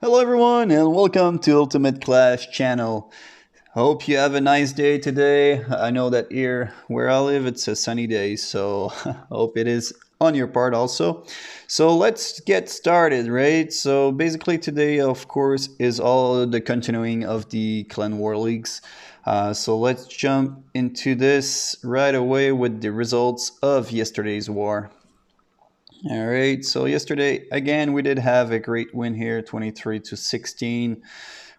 Hello everyone and welcome to Ultimate Clash channel. Hope you have a nice day today. I know that here where I live it's a sunny day, so hope it is on your part also. So let's get started, right? So basically today of course is all the continuing of the Clan War Leagues. So let's jump into this right away with the results of yesterday's war. All right. So yesterday again we did have a great win here, 23-16,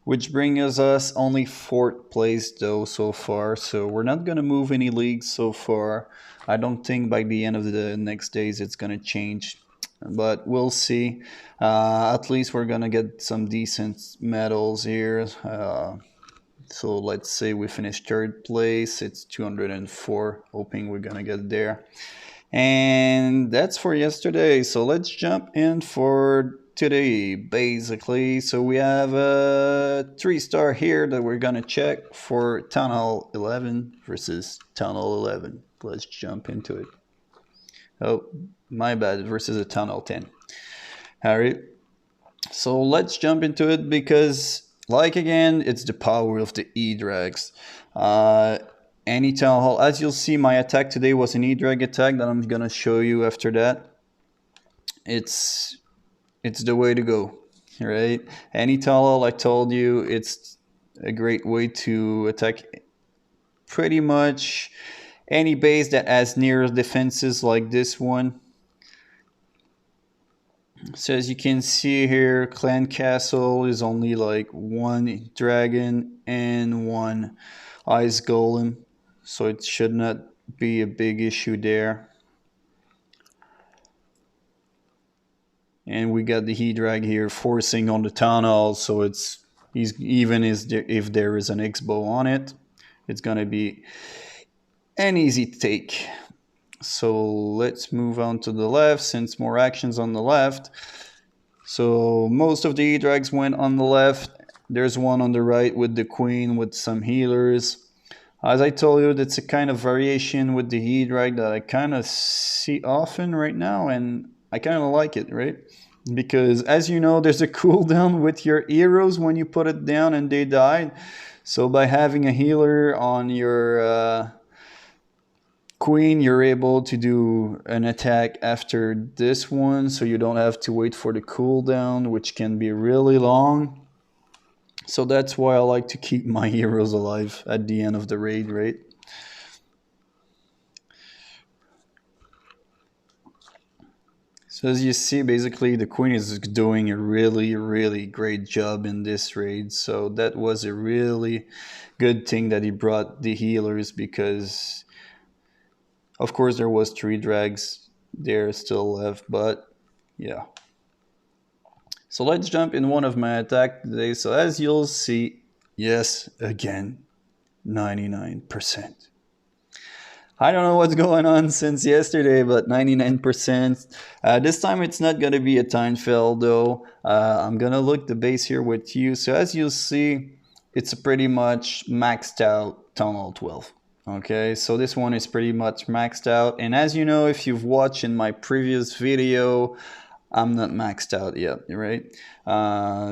which brings us only fourth place though so far. So we're not gonna move any leagues so far. I don't think by the end of the next days it's gonna change, but we'll see. At least we're gonna get some decent medals here. So let's say we finish third place. It's 204. Hoping we're gonna get there. And that's for yesterday. So let's jump in for today, basically. So we have a 3-star here that we're gonna check for Town Hall 11 versus Town Hall 11. Let's jump into it. Oh, my bad, versus a Town Hall 10. All right. So let's jump into it because, like again, it's the power of the E-Drags. Any Town Hall, as you'll see, my attack today was an E-Drag attack that I'm gonna show you after that. It's the way to go, right? Any Town Hall, I told you, it's a great way to attack pretty much any base that has near defenses like this one. So as you can see here, Clan Castle is only like one dragon and one ice golem, so it should not be a big issue there. And we got the He-Drag here forcing on the Town Hall, so if there is an X-Bow on it, it's gonna be an easy take. So let's move on to the left, since more actions on the left. So most of the E-Drags went on the left. There's one on the right with the Queen with some healers. As I told you, that's a kind of variation with the E-Drag that I kind of see often right now, and I kind of like it, right? Because as you know, there's a cooldown with your heroes when you put it down and they died. So by having a healer on your Queen, you're able to do an attack after this one, so you don't have to wait for the cooldown, which can be really long. So that's why I like to keep my heroes alive at the end of the raid, right? So as you see, basically the Queen is doing a really great job in this raid. So that was a really good thing that he brought the healers, because of course there was 3 drags there still left, but yeah. So let's jump in one of my attack today. So as you'll see, yes, again, 99%. I don't know what's going on since yesterday, but 99%. This time it's not going to be a time fail though. I'm going to look the base here with you. So as you'll see, it's a pretty much maxed out Town Hall 12. Okay, so this one is pretty much maxed out. And as you know, if you've watched in my previous video, I'm not maxed out yet, right?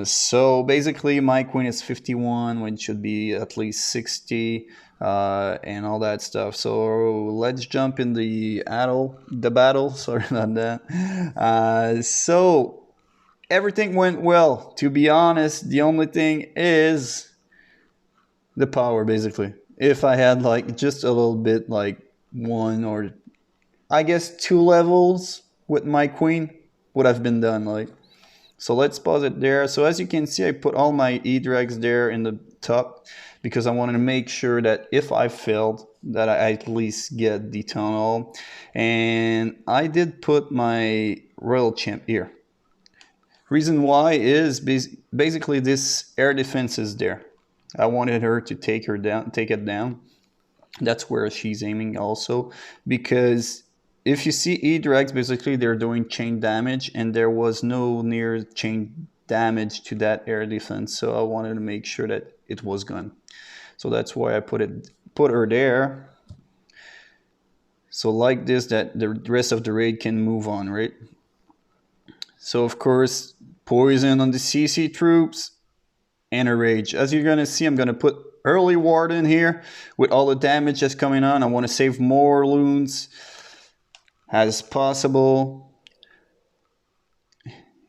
So basically my Queen is 51 when it should be at least 60. And all that stuff. So let's jump in the battle. Sorry about that. So everything went well. To be honest, the only thing is the power, basically. If I had like just a little bit, like one or I guess 2 levels with my Queen, would have been done. Like, so let's pause it there. So as you can see, I put all my E-Drags there in the top, because I wanted to make sure that if I failed, that I at least get the Town Hall. And I did put my Royal Champ here. Reason why is basically this air defense is there. I wanted her to take it down. That's where she's aiming also, because if you see E-Drags, basically they're doing chain damage, and there was no near chain damage to that air defense. So I wanted to make sure that it was gone. So that's why I put her there. So like this, that the rest of the raid can move on, right? So of course, poison on the CC troops, and a rage. As you're gonna see, I'm gonna put early warden here with all the damage that's coming on. I want to save more loons as possible.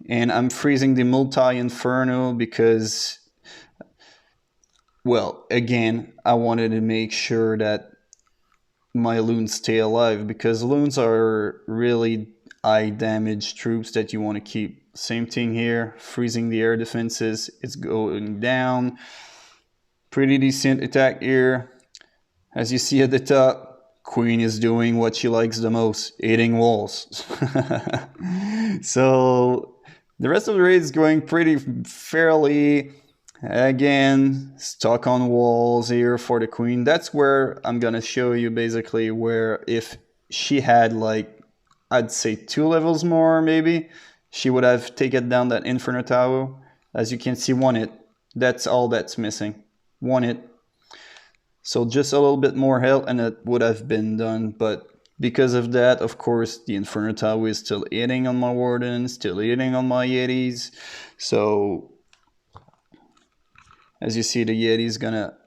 And I'm freezing the multi-inferno because, well, again, I wanted to make sure that my loons stay alive, because loons are really high damage troops that you want to keep. Same thing here, freezing the air defenses. It's going down. Pretty decent attack here. As you see at the top, Queen is doing what she likes the most, hitting walls. So the rest of the raid is going pretty fairly. Again, stuck on walls here for the Queen. That's where I'm gonna show you basically where if she had like, I'd say 2 levels more maybe, she would have taken down that Inferno Tower. As you can see, 1 hit. That's all that's missing. 1 hit. So just a little bit more health and it would have been done. But because of that, of course, the Inferno Tower is still hitting on my Wardens, still hitting on my Yetis. So as you see, the Yeti is gonna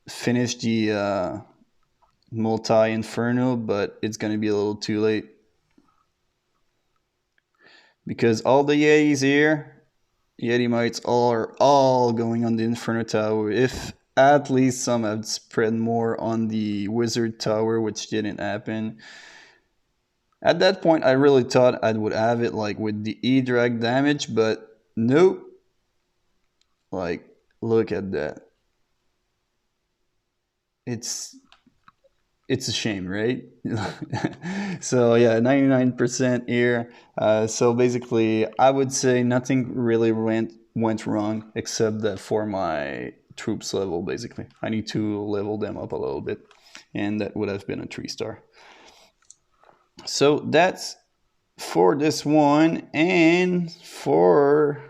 finish the multi-inferno, but it's gonna be a little too late. Because all the Yetis here, Yeti mites are all going on the Inferno Tower. If at least some have spread more on the Wizard Tower, which didn't happen. At that point, I really thought I would have it like with the E-Drag damage, but nope. Like, look at that. It's a shame, right? So yeah, 99% here. So basically, I would say nothing really went wrong except that for my troops level, basically. I need to level them up a little bit, and that would have been a 3-star. So that's for this one, and for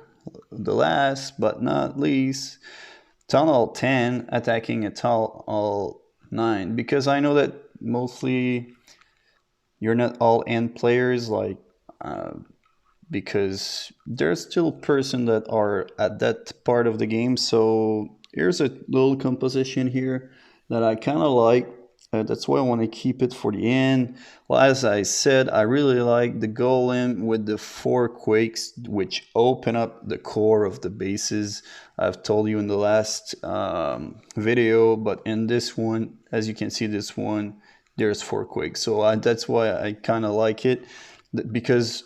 the last but not least, Town Hall 10 attacking a Town Hall 9, because I know that mostly you're not all end players, like because there's still person that are at that part of the game. So here's a little composition here that I kind of like. That's why I want to keep it for the end. Well, as I said, I really like the golem with the 4 quakes, which open up the core of the bases. I've told you in the last video, but in this one, as you can see, this one, there's 4 quakes. So that's why I kind of like it, because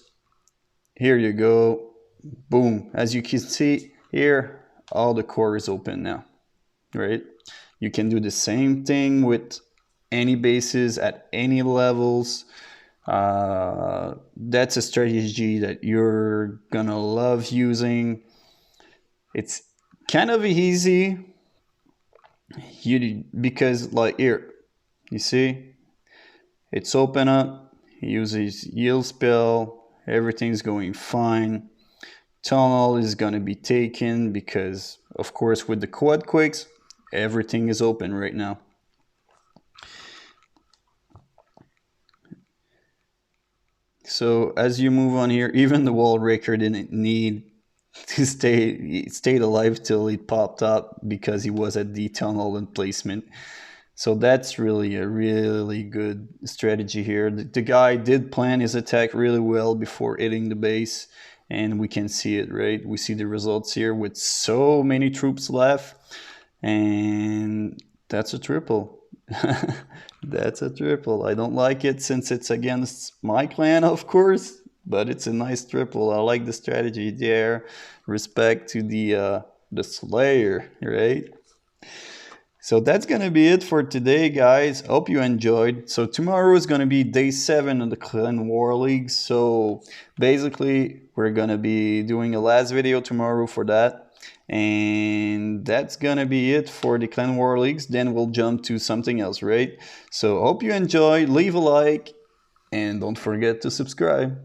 here you go, boom. As you can see here, all the core is open now, right? You can do the same thing with any bases at any levels. That's a strategy that you're gonna love using. It's kind of easy because like here, you see, it's open up, he uses yield spell, everything's going fine. Town Hall is gonna be taken because of course with the quad quakes, everything is open right now. So as you move on here, even the Wall Breaker didn't need to stayed alive till he popped up because he was at the Town Hall emplacement. So that's really a really good strategy here. The guy did plan his attack really well before hitting the base, and we can see it, right? We see the results here with so many troops left, and that's a triple. That's a triple. I don't like it since it's against my clan, of course, but it's a nice triple. I like the strategy there. Respect to the Slayer, right? So that's gonna be it for today, guys. Hope you enjoyed. So tomorrow is gonna be day 7 of the Clan War League. So basically, we're gonna be doing a last video tomorrow for that. And that's gonna be it for the Clan War Leagues. Then we'll jump to something else, right? So hope you enjoyed. Leave a like and don't forget to subscribe.